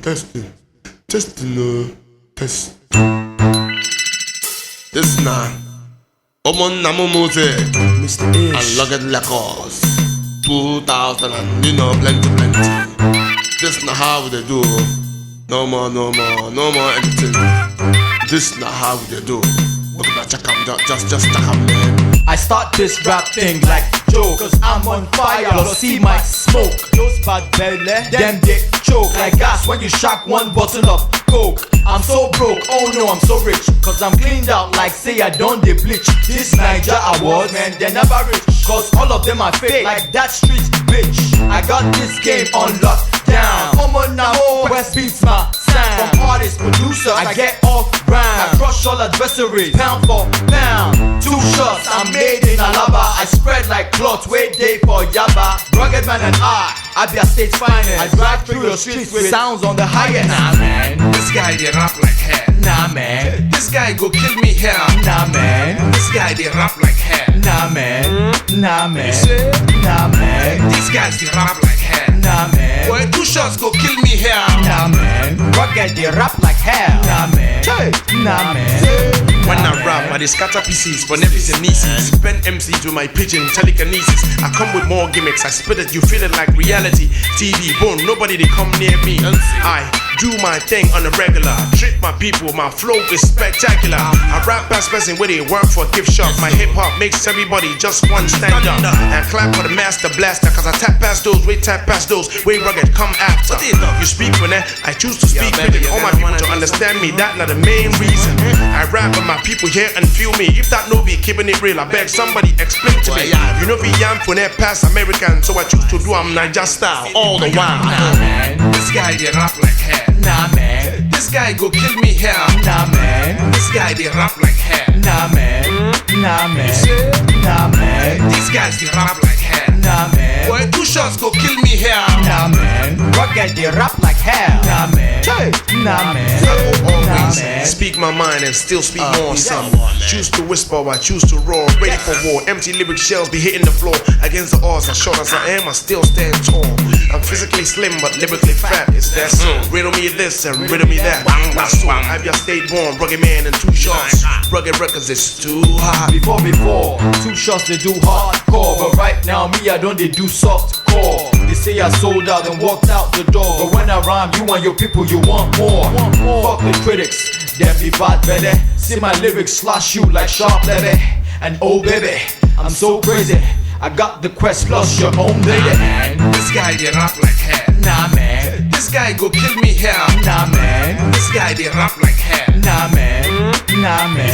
testing, test. This now, Omon Namumuze, Mr. Ish. and Lugged Lacos, 2000 and plenty. This not how they do. No more editing. This not how they do. Look at that, check 'em, just check 'em, man. I start this rap thing like joke, cause I'm on fire, plus see my smoke. Those bad belly, them they choke like gas when you shock one bottle of coke. I'm so broke, oh no I'm so rich, cause I'm cleaned out like say I don't dey bleach. This Niger Awards, man, they never rich, cause all of them are fake like that street bitch. I got this game on lockdown. Come on now, West beats my sound. From artists, producers, I get off round. I crush all adversaries, pound for pound. 2 shots, I'm made in Alaba. I spread like cloth, wait day for Yaba. Rugged man and I be a stage finest. I drive through your streets with sounds on the highest. Nah man, this guy they rap like hell. Nah man, This guy go kill me here. nah man, This guy they rap like hell. nah man, nah man, nah man, These guys they rap like hell. nah man, Boy, 2 shots go kill me here. nah man. Rugged they rap like hell. Nah man, nah man. When I rap, I dey scatter pieces for nephews and nieces. Pen MCs with my pigeon telekinesis. I come with more gimmicks, I spit it, you feel it like reality. TV, boom, nobody they come near me. I do my thing on the regular. Treat my people, my flow is spectacular. I rap past person where they work for a gift shop. My hip hop makes everybody just one stand up and clap for the master blaster. Cause I tap past those, way tap past those, way rugged, come after. You speak with it, I choose to speak with it. All my people to understand me, that not the main reason. I rap with my people here and feel me. If that no be keeping it real, I beg somebody explain to me. You know be yam for that past American, so I choose to do I'm Niger style all the while. Nah man, This guy they rap like hell. nah man, This guy go kill me here. nah man, This guy they rap like hell. nah man, nah man, nah man, These guys they rap like hell. nah man, Boy, 2 shots go kill me here. nah man. Rugged they rap like hell. Nah man, nah man, nah man. Speak my mind and still speak more some. Choose to whisper, I choose to roar. Ready for war, empty lyric shells be hitting the floor. Against the odds, as short as I am, I still stand tall. I'm physically slim but lyrically fat, it's that so. Riddle me this and riddle me that. That's so. I'm your state born, rugged man in 2 shots. Rugged records is too hot. Before 2 shots they do hardcore, but right now me I don't they do soft core. They say I sold out and walked out the door, but when I rhyme you and your people you want more. Fuck the critics, them be bad belly. See my lyrics slash you like sharp levy. And oh baby, I'm so crazy. I got the quest plus your own lady. This guy they rap like hell. Nah man, This guy go kill me here. nah man, This guy they rap like hell. nah man, nah man,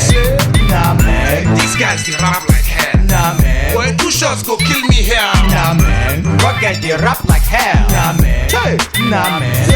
nah man, These guys they rap like hell. nah man. Boy, 2 shots go kill me here. Nah man, rugged they rap like hell. Nah man, nah man.